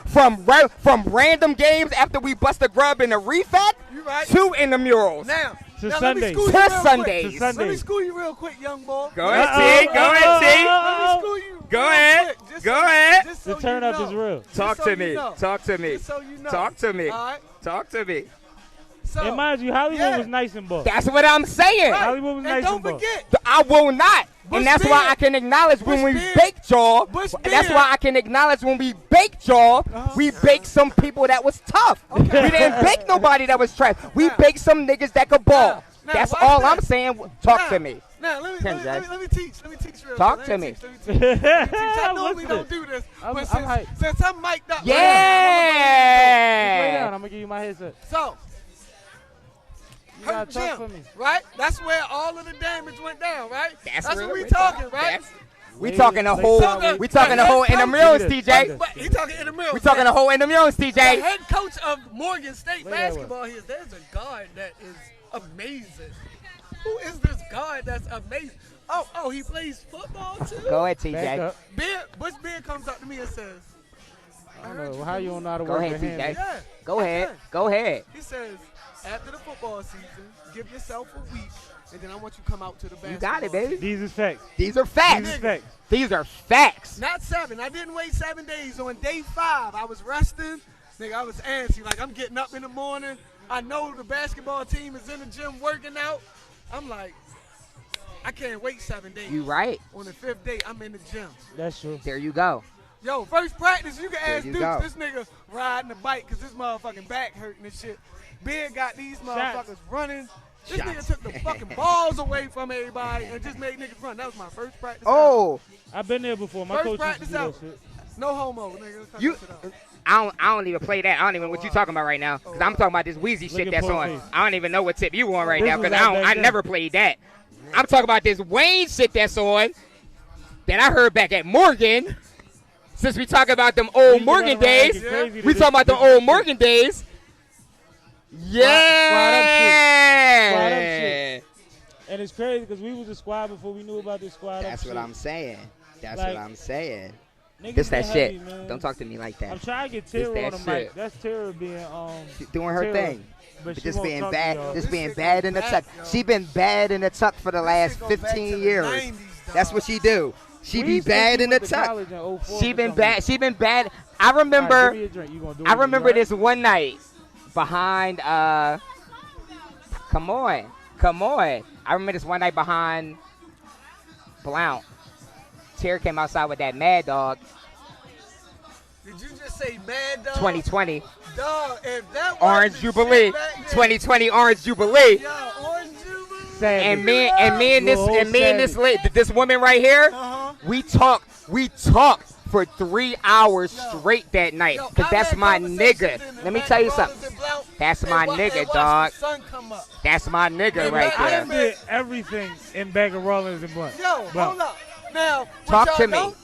from random games after we bust a grub in the refat right. to in the murals. Now, To let me Sundays. school you To real quick. Sundays. To Let me Sundays. school you real quick, young boy. Go ahead, T. Go ahead, T. Let me school you. Go real ahead. quick, just Go so- ahead. just so The turn you up know. is real. Just Talk so to you me. know. Talk to me. Just so you know. Talk to me. All right. Talk to me. So, And mind you, Hollywood was nice and ball. That's what I'm saying. right. Hollywood was and nice don't and ball. forget, I will not. Bush And that's why Beer. I can acknowledge when Bush we Beer. bake y'all. Bush That's Beer. why I can acknowledge when we baked y'all. We baked some people that was tough. We didn't bake nobody that was trash. We baked some niggas that could ball. Now, That's watch all that. I'm saying. Talk Now, to me. Now, let me teach. Let me teach real Talk quick. to Let me. teach, let me teach. Let me teach. I I'm normally listening. don't do this, I'm but hyped. since I'm mic'd up. Lay down. Yeah. I'm gonna give you my headset. So, You her gotta talk gym, for me. right? That's where all of the damage went down, right? That's what where we it talking, went right? We talking a whole. talking- We talking a whole intramurals, TJ. But he talking in the middle. We talking a whole intramurals, The TJ. head coach of Morgan State Wait, that basketball here. There's a guard that is amazing. Who is this guard that's amazing? Oh, he plays football too. Go ahead, Back TJ. up. Bush Beer comes up to me and says, I don't know how you don't know how to Go work ahead, your hands. TJ. "Yeah." Go ahead. Go ahead. He says, after the football season, give yourself a week, and then I want you to come out to the basketball. You got it, baby. These is facts. These are These facts. is facts. These are facts. Not 7. I didn't wait 7 days. On day 5, I was resting. Nigga, I was antsy. Like, I'm getting up in the morning. I know the basketball team is in the gym working out. I'm like, I can't wait 7 days. You right. On the 5th day, I'm in the gym. That's true. There you go. Yo, first practice, you can ask you Dukes. go. This nigga riding the bike because his motherfucking back hurting and shit. Big got these motherfuckers running. This nigga took the fucking balls away from everybody and just made niggas run. That was my first practice. Oh, I've been there before. My First coach used to practice do that out. shit. No homo, nigga. Cut You- that shit out. I don't even play that. I don't even know what you talking about right now. Cause I'm talking about this Wheezy Look shit at that's Paul on. face. I don't even know what tip you on right This now. was Cause out back I then. never played that. I'm talking about this Wayne shit that's on. That I heard back at Morgan. Since we talk about them old You Morgan gotta run days, like crazy to we this- talking about the this old shit. Morgan days. Yeah. Squad up shit. And it's crazy because we was a squad before we knew about this squad. That's up what shit. I'm saying. That's Like, what I'm saying. Niggas This that been shit. heavy, man. Don't talk to me like I'm that. trying to get This Tara that on the mic. shit. That's Tara being She's doing her Tara, thing. but But she just won't being talk to bad, y'all. just This being shit bad go in the back, tuck. yo. She been bad in the tuck for the last This shit go back 15 to the years. 90s, That's dog. what she do. She We be used to think bad she in the went to tuck. college in 04 She for been some bad. reason. She been bad. I All right, remember. give me a drink. You gonna do I it, remember you this one night behind. Come on. I remember this one night behind Blount. Tara came outside with that Mad Dog Did you just say Mad Dog? 2020 Dog, if that Orange wasn't Jubilee. shit back then- 2020 Orange Jubilee. Yo, Orange Jubilee. Savage. And me and this this woman right here, Uh-huh. we talked for 3 hours straight that night. Yo, Cause I've that's had my conversations nigga. in the Let me back tell you rollers something. and Blount That's and my wa- nigga, and watch dog. the sun come up. That's my nigga Hey, right man, I there. am- did everything in Bag of Rollins and Blunt. Yo, Bro. hold up. Now, what Talk y'all to me. don't-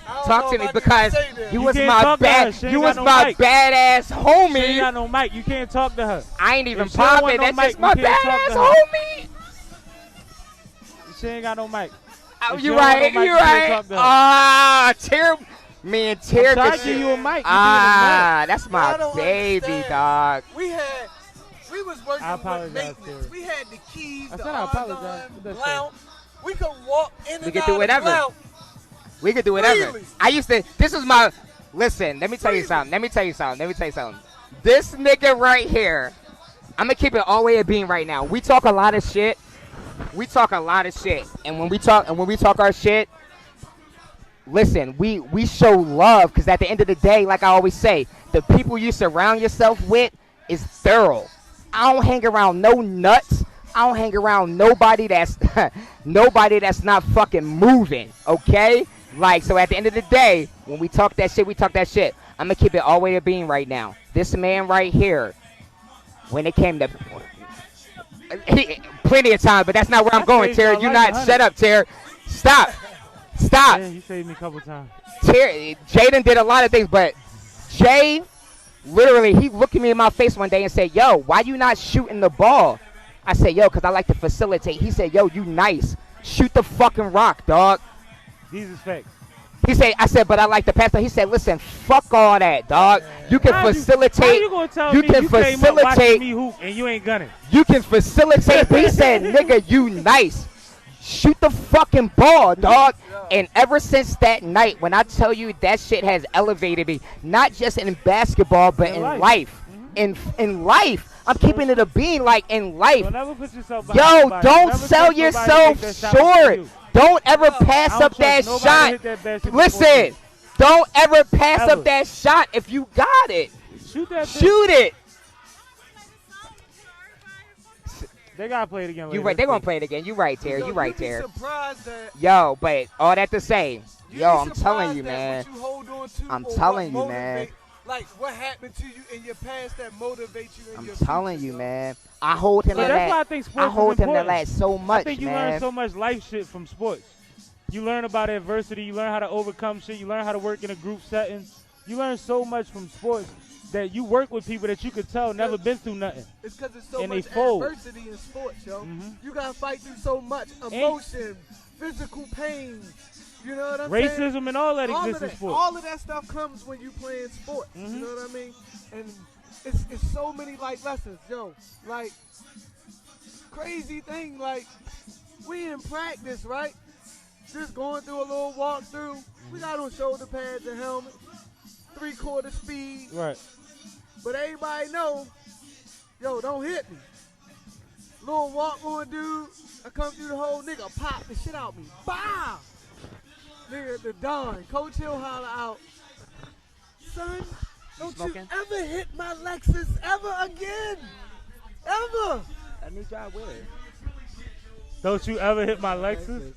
I don't Talk know to if me I need because say this. you You was can't my talk to her. bad. She ain't You got was no my mic. badass She ain't homie. got no mic. You can't talk to her. I ain't even If she don't want popping. no That's mic, just my you can't talk badass to her. homie. She ain't got no mic. Oh, If she you don't want right. no mic, You you can't right. talk to her. Ah, Tear. Man, I'm Tear. trying could to give you a mic. You Ah, that's I my don't baby, understand. dog. We was working I with apologize, maintenance. Terry. We had the keys, I the said I apologize. argon, That's Blount. We could walk in We and could out do of whatever. Blount. We could do whatever. Really? I used to. This was my. Listen, let me tell you something. This nigga right here, I'm gonna keep it all the way a bean right now. We talk a lot of shit. And when we talk our shit, listen, we show love, because at the end of the day, like I always say, the people you surround yourself with is thorough. I don't hang around no nuts. I don't hang around nobody that's not fucking moving, okay? Like, so at the end of the day, when we talk that shit, I'm gonna keep it all the way a bean right now. This man right here, when it came to plenty of time, but that's not where I'm going, Terry. You not shut up, Terry. Stop. Yeah, you saved me a couple times. Terry, Jaden did a lot of things, but Jay, literally, he looked at me in my face one day and said, "Yo, why you not shooting the ball?" I said, "Yo, because I like to facilitate." He said, "Yo, you nice. Shoot the fucking rock, dog." These is facts. He said, I said, "But I like to pass." He said, "Listen, fuck all that, dog. You can facilitate. How you gonna tell me you came up watching me hoop and you ain't gunning? You can facilitate." He said, "Nigga, you nice. Shoot the fucking ball, dog." And ever since that night, when I tell you that shit has elevated me, not just in basketball, but in life. In life. I'm keeping it a bean, like in life. Don't ever put yourself behind somebody. Don't Never sell let yourself somebody take that shot short. from you. Don't ever pass up that nobody shot. hit that basket Listen, don't ever pass Ever. up that shot if you got it. Shoot that bitch. Shoot it. They gotta play it again. You right. They're gonna play it again. You right, Terry. Yo, You right, you'd be Terry. surprised that Yo, but all that to say, you'd yo, be I'm telling surprised you, that man. what you hold on to I'm or telling what you, man. motivate- Like what happened to you in your past that motivates you in I'm your telling future, you, yo. man. I hold him But to that's why I that. think sports I hold is him to important. that so much, I think you man. learn so much life shit from sports. You learn about adversity. You learn how to overcome shit. You learn how to work in a group setting. You learn so much from sports that you work with people that you could tell never been through nothing. It's because there's so And they much fold. adversity in sports, yo. Mhm. You gotta fight through so much emotion, physical pain. You know what I'm saying? Racism and all that All of exists in that, sports. all of that stuff comes when you playing sports. You know what I mean? And it's so many like lessons, yo. Like crazy thing, like we in practice, right? Just going through a little walkthrough. We got on shoulder pads and helmet, 3/4 speed. Right. But everybody know, yo, don't hit me. Little walk on dude, I come through the whole nigga, pop the shit out me. Bow! Nigga, the Don, Coach Hill holler out, "Son, don't you ever hit my Lexus ever again. Ever." I need y'all with it. Don't you ever hit my Lexus?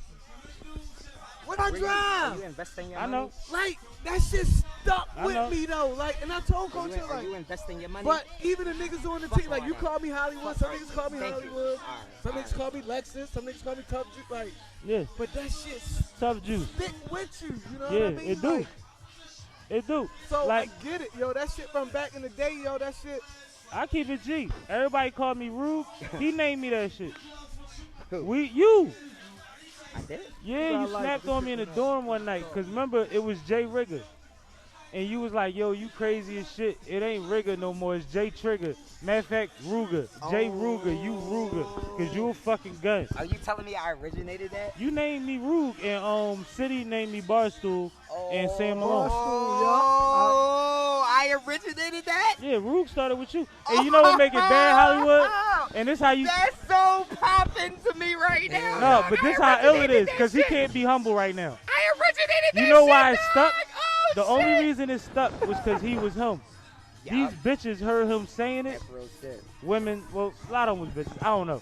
When I drive. You investing your I money? know. Like, that shit stuck I know. with me, though. Like, and I told Coach Hill, Are you like, investing your money? but even the niggas on the team, like, you call me Hollywood, some niggas call me Thank you. Hollywood, All right, some all niggas call me Lexus, some niggas call me Tough Juice, like, Yeah. but that shit Tough juice. stick with you, you know Yeah, what I mean? it do. Like, It do. so Like, I get it, yo, that shit from back in the day, yo, that shit. I keep it G. Everybody called me rude. He named me that shit. Who? You. I did. Yeah, you snapped on me in the dorm one night. Because remember, it was Jay Rigger. And you was like, yo, you crazy as shit. It ain't Rigger no more. It's Jay Trigger. Matter of fact, Ruger. Jay Ruger. You Ruger. Because you a fucking gun. Are you telling me I originated that? You named me Rug. And City named me Barstool. And Sam Malone. Oh, I originated that? Yeah, Rug started with you. And you know what make it bad, Hollywood? And this how you... That's so popping to me right now. No, but this how ill it is. Because he can't be humble right now. You know why it stuck? The only reason it stuck was because he was him. These bitches heard him saying it. That's real shit. Women, well, a lot of them was bitches. I don't know.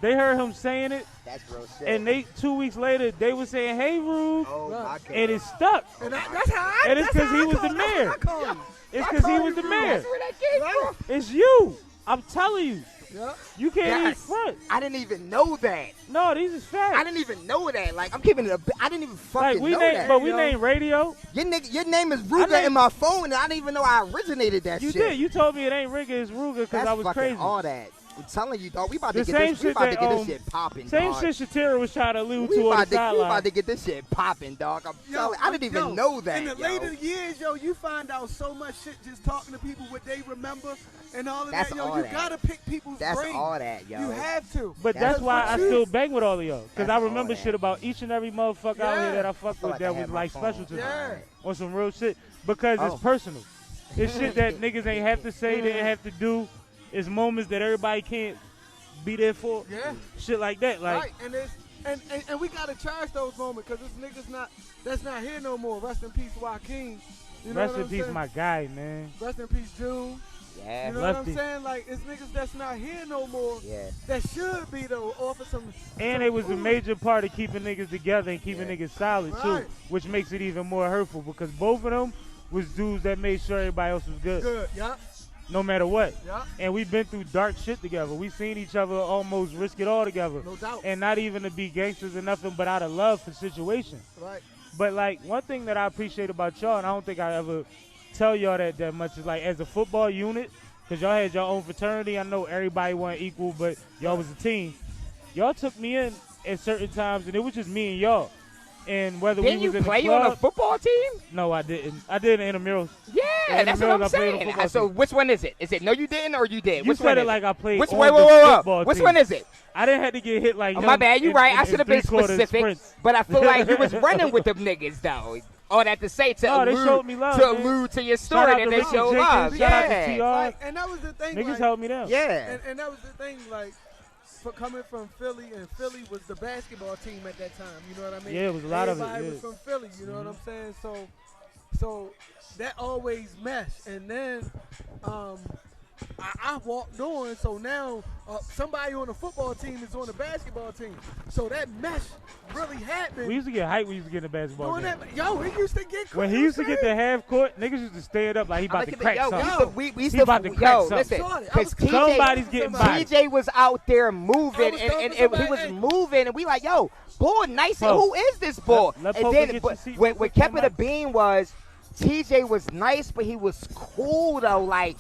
They heard him saying it, That's real shit. and they 2 weeks later they were saying, "Hey, Rube," Oh my God. and it stuck. And that's how I, And it's that's 'cause how he I was call- the that's mayor. what I call him. It's because he was the mayor. That's where that came from. It's you. I'm telling you. Yeah. You can't even Yes. front. I didn't even know that. No, these is facts. I didn't even know that. Like, I'm keeping it a I didn't even fucking Like we know named, that. but we yo. named radio. Your name is Ruger in my phone, and I didn't even know I originated that You shit. did. You told me it ain't Rigger, it's Ruger because That's I was fucking crazy. all that. I'm telling you, dog. We about The to get same this. We shit about to that, get this shit popping, Same dog. shit Shatira was trying to allude We to on the about sideline. to get this shit popping, dog. I'm telling. I didn't even know that. In the yo. later years, yo, you find out so much shit just talking to people what they remember and all of That's that. Yo, all you that. gotta pick people's That's brains. all that, yo. You have to. But that's why I still bang with all of y'all. Because That's I all remember that. shit about each and every motherfucker out here that I fuck feel with like I that had was my like phone. special to me. Yeah. On some real shit. Because it's personal. It's shit that niggas ain't have to say, they ain't have to do. It's moments that everybody can't be there for. Yeah. Shit like that. Like, Right, and we gotta cherish those moments because this nigga's that's not here no more. Rest in peace, Joaquin. You know rest what in I'm peace, saying? my guy, man. Rest in peace, June. Yeah. You know what Lefty. I'm saying? Like, it's niggas that's not here no more. Yeah. That should be though. Offer some. And it was a major part of keeping niggas together and keeping niggas solid too, Right. which makes it even more hurtful because both of them was dudes that made sure everybody else was good, Good. Yeah. no matter what. Yeah. And we've been through dark shit together. We seen each other almost risk it all together, No doubt. and not even to be gangsters or nothing, but out of love for situation. Right. But like one thing that I appreciate about y'all, and I don't think I ever tell y'all that much, is like as a football unit, because y'all had your own fraternity. I know everybody wasn't equal, but y'all was a team. Y'all took me in at certain times, and it was just me and y'all. And whether Didn't we was you in the play club, on a football team? no, I didn't. I did in intramurals. Yeah, In that's the what I'm middle, I played on saying. football So team. which one is it? Is it no you didn't or you did? You Which said one it is like I played Which on wait, the wait, wait, wait. football Which team. one is it? I didn't have to get hit like Oh, him. my bad, you in- right. in- I should have in been three-quarter specific, sprints. but I feel like you was running with them niggas though. All that to say to No, they allude showed me love, to man. allude to your Shout story out that to they Richard showed Jenkins, love. shout out to Yeah. TR. Like, and that was the thing. Niggas like, helped me down. Yeah. And that was the thing. Like, for coming from Philly, and Philly was the basketball team at that time. You know what I mean? Yeah, it was a lot of it, Everybody yeah. was from Philly. You know what I'm saying? So that always meshed. And then I walked on. So now somebody on the football team is on the basketball team. So that mesh really happened. We used to get hype. We used to get in the basketball Doing game. that, yo, he used to get When he used to get the half court, niggas used to stand up like he about to crack something. We He used to, about to crack yo, something. listen, because Somebody's getting bodied. TJ was out there I moving, was and talking to he was somebody. moving, and we like, yo, ball nice. Bro, Who is this ball? let And Poker then get your seat. what kept it a bean was TJ was nice, but he was cool though. Like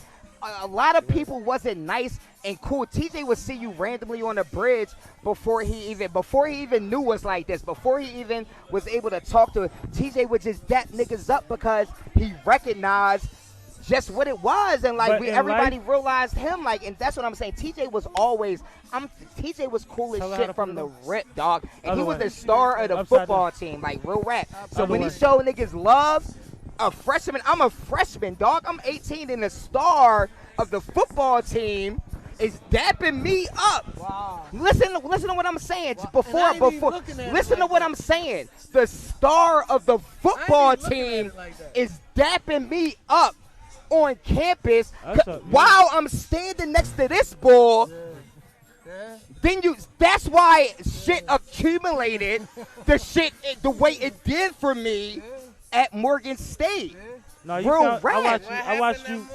a lot of people wasn't nice and cool. TJ would see you randomly on the bridge before he even knew us like this. Before he even was able to talk to TJ would just dap niggas up because he recognized just what it was, and like But in everybody life- realized him. Like, and that's what I'm saying. TJ was always, TJ was cool Tell as her how to shit from put the it on. rip, dog. And Other he was way. the star of the Upside football team, like real rap. So Other when he way. showed niggas love, a freshman, I'm a freshman, dog. I'm 18, and the star of the football team is dapping me up. Wow. Listen to what I'm saying. And I Before, ain't even looking at it listen to like what that. I'm saying. The star of the football even looking at team it like that. is dapping me up on campus That's up, while I'm standing next to this ball. Yeah. Then that's why shit accumulated the way it did for me at Morgan State. No, you Real sound, rap. I watched you.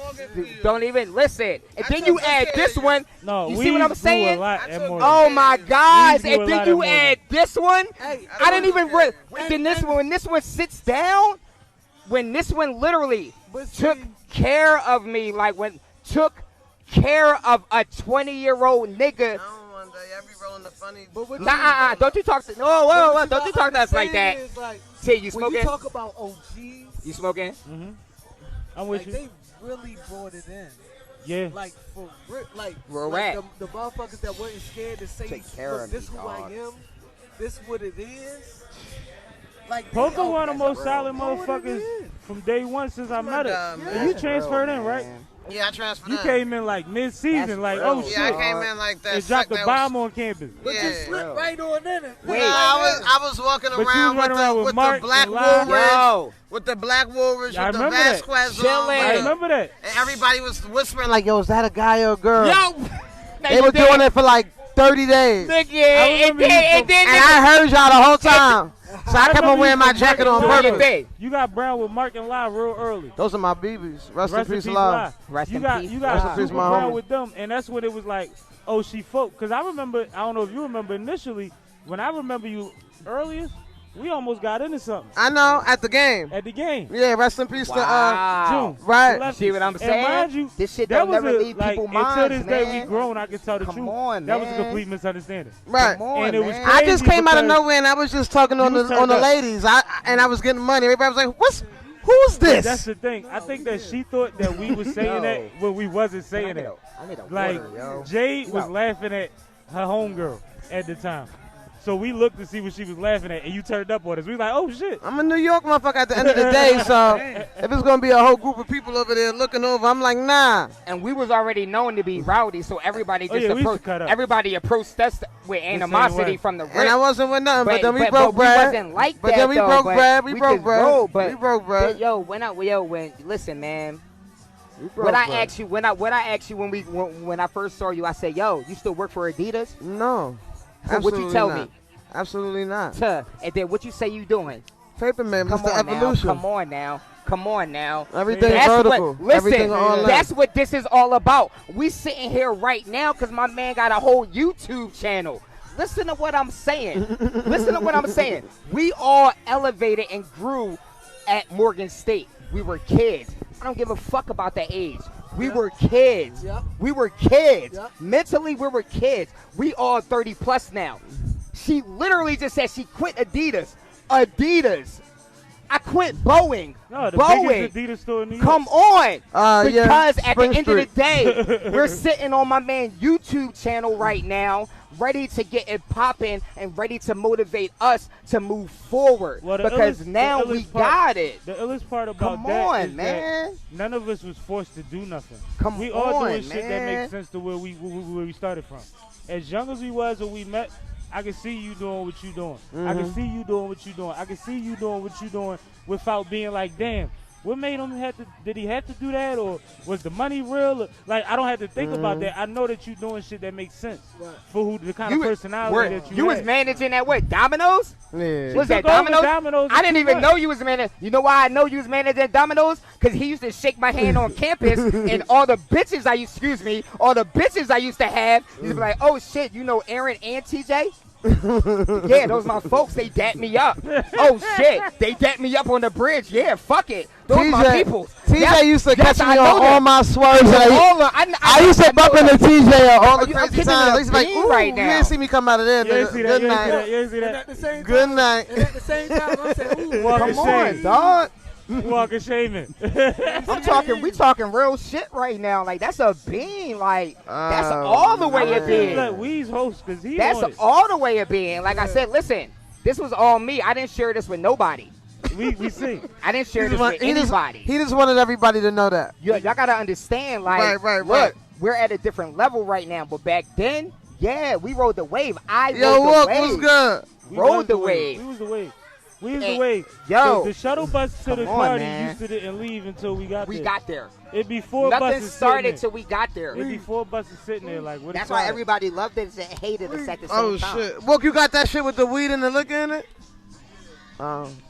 Don't even listen. And then you add this one. No, You we see what I'm grew saying? A lot at Morgan. Oh my God! We grew And a then lot you at add this one. Hey, I didn't even. Then and- when this one sits down, when this one literally But took see- care of me, like when took care of a 20-year-old nigga. But what Nah, don't you talk to whoa, don't you talk to us like that. is, like, T, you when you smoking? talk about OGs, You smoking? I'm like with you. they really brought it in. Yeah. Like for real, like, Real like rap. the motherfuckers that wasn't scared to say, Take care look, of this me, who I dog. am, this what it is. Like Poker they- one of the most real. solid Know what it motherfuckers is. from day one since I met her. dumb, And you transferred in, Real, right? man. Yeah, I transferred You in. came in like mid-season, That's like, real, oh shit. Yeah, I came in like that. And dropped the that bomb was, on campus. But Yeah. you slipped right on in it. Wait. I was walking But you was around running around with with Mark the black and Lyle. Woolridge, Yo, with the black Woolridge, Yeah, I with the remember that. Vasquez Chillin'. on, I remember that. and everybody was whispering like, "Yo, is that a guy or a girl?" yo, They were doing it for like 30 days. nigga, I and remember you then from- And I heard y'all the whole time. So I kept remember on wearing you my from jacket on Mark and purpose. You got brown with Mark and Lyle real early. Those are my BBs. Rest in peace, love. Rest You in got peace, you Rest in got peace, super my brown homie. with them, and that's what it was like. Oh, she folk. Cause I remember. I don't know if you remember initially when I remember you earliest. We almost got into something. I know, at the game. At the game. Yeah, rest in peace to June. right. See what I'm saying? And mind you, This shit that don't was never a, leave like, people's until minds, this day man. we grown, I can tell the Come truth. on, that was a man. complete misunderstanding. Right. Come on, And it was man. I just crazy came out of because nowhere and I was just talking on was the turned up. ladies. And I was getting money. Everybody was like, who's this? That's the thing. I think that she thought that we was saying that when we wasn't saying that. I need a Like, water, yo. Jade was laughing at her homegirl at the time. So we looked to see what she was laughing at, and you turned up on us. We was like, oh, shit. I'm a New York motherfucker at the end of the day, so if it's going to be a whole group of people over there looking over, I'm like, nah. And we was already known to be rowdy, so everybody Oh, just yeah, we used to approached. cut up. Everybody approached us with animosity way. from the rip. And I wasn't with nothing, but then we but broke we bread. wasn't like But that, then we though, broke but bread. We broke just bread. rolled, but- We broke bread. When listen, man. When I asked you when I first saw you, I said, yo, you still work for Adidas? No. So what you tell not. me? Absolutely not. And then what you say you doing? Paper man, Come Mr. on Evolution. now. Come on now. Everything That's vertical. What, listen, Everything online. that's what this is all about. We sitting here right now because my man got a whole YouTube channel. Listen to what I'm saying. Listen to what I'm saying. We all elevated and grew at Morgan State. We were kids. I don't give a fuck about that age. We were kids. Yep. We were kids. Yep. Mentally, we were kids. We all 30 plus now. She literally just said she quit Adidas. Adidas. I quit Boeing. No, the Boeing. biggest Adidas store in New York. Come on. Yeah, Because at the Spring end of the Street. day, we're sitting on my man YouTube channel right now, ready to get it popping and ready to motivate us to move forward. Well, the because illest- now the we illest part- got it. The illest part about Come that on, is man. that none of us was forced to do nothing. Come we all on, doing shit that man. makes sense to where we started from. As young as we was when we met, I can see you doing what you doing. I can see you doing what you doing. I can see you doing what you doing without being like, damn, what made him have to, did he have to do that, or was the money real? Like, I don't have to think about that. I know that you doing shit that makes sense for who the kind of personality that you was had. managing at what, Domino's? Yeah. Was that took over Domino's? Domino's I didn't too even much. know you was managing. You know why I know you was managing Domino's? Because he used to shake my hand on campus, and all the bitches I used to have, used to be like, oh shit, you know Aaron and TJ? Yeah, those my folks. They dapped me up. Oh shit, they dapped me up on the bridge. Yeah, fuck it. Those my people. TJ used to catch me I on know all that. my swerves. I I used to bump into TJ on all the I'm crazy kicking times. it He's like, bean ooh, right you now. didn't see me come out of there. You ain't nigga. see that, Good you ain't see night. that, you ain't see And that. at the same Good time, night. And at the same time, I'm saying, ooh, Walking Come on, shame. dog. Walking shaming. We talking real shit right now. Like, that's a bean. Like, that's Oh, all the way I'm it being. let Weez host because he That's on it. all the way it being. Like I said, listen, this was all me. I didn't share this with nobody. We see. I didn't share He this just, with he, just, anybody. he just wanted everybody to know that. Y'all gotta understand, like, Right. look, we're at a different level right now. But back then, yeah, we rode the wave. Yo, rode look, the wave. what's good? We Rode was the wave. We was the wave. We was Hey, the wave. yo. The shuttle bus to the Come on, party man. used to didn't leave until we got We there. got there. It'd be four Nothing buses started sitting till we got there. there. It'd be four buses sitting there like, what That's is why that? everybody loved it and hated us at the same Oh, time. shit. Look, you got that shit with the weed and the liquor in it?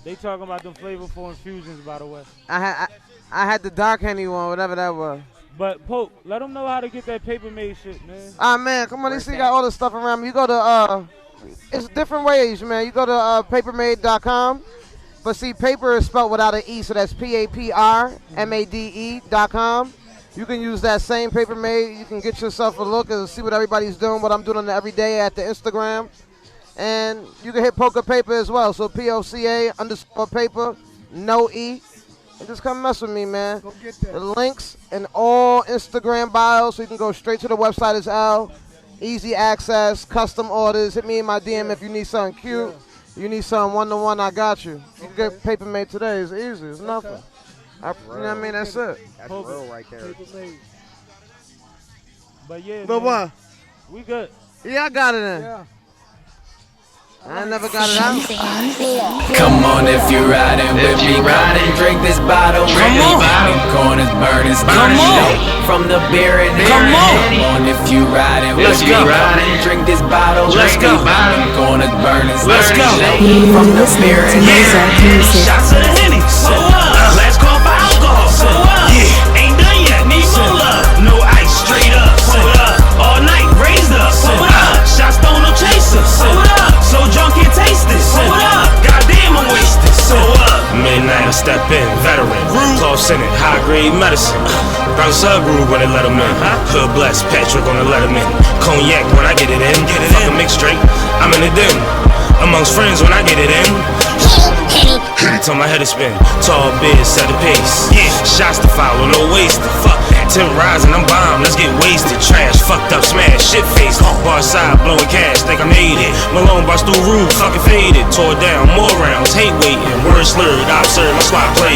They talking about them flavorful fusions, by the way. I had the dark Henny one, whatever that was. But Pope, let them know how to get that paper made shit, man. Man, come on, you see, got all this stuff around me. You go to, it's different ways, man. You go to papermade.com. But see, paper is spelled without an E, so that's papermade.com. You can use that same paper made. You can get yourself a look and see what everybody's doing, what I'm doing every day at the Instagram. And you can hit Poker Paper as well. So POCA_paper, no E. And just come mess with me, man. Go get that. The links in all Instagram bios, so you can go straight to the website as well. Easy access, custom orders. Hit me in my DM if you need something cute. You need something one-to-one, I got you. You can get paper made today. It's easy. It's nothing. You know what I mean? That's it. That's real right there. Paper made. But yeah, But man, what? we good. Yeah, I got it in. Yeah. I never got it out. Come on if you're riding with me, come and drink this bottle. Come on, corners burning, come on, from the beer and come on if you riding with me, come and drink this bottle. Let's go, corners burning, let's go, from the beer and Shots of the Henny, so last call for alcohol, so ain't done yet, need more love. No ice, straight up, so all night, raised up, so shots don't no chaser, so drunk and taste it, so goddamn. self-centered, high-grade medicine. Brown sub groove when they let them in. Hood blessed, Patrick on the letterman. Cognac when I get it in. Fucking mix straight, I'm in the dim. Amongst friends when I get it in. Till my head is spin. Tall beers set the pace. Yeah, shots to follow, no wasted. Fuck that. 10 rising, I'm bomb. Let's get wasted. Trash, fucked up, smash, shit faced. Bar side, blowing cash, think I made it. Malone, Barstool, roof, fucking faded. Tore down, more rounds, hate waiting. Word slurred, observed, my slot played.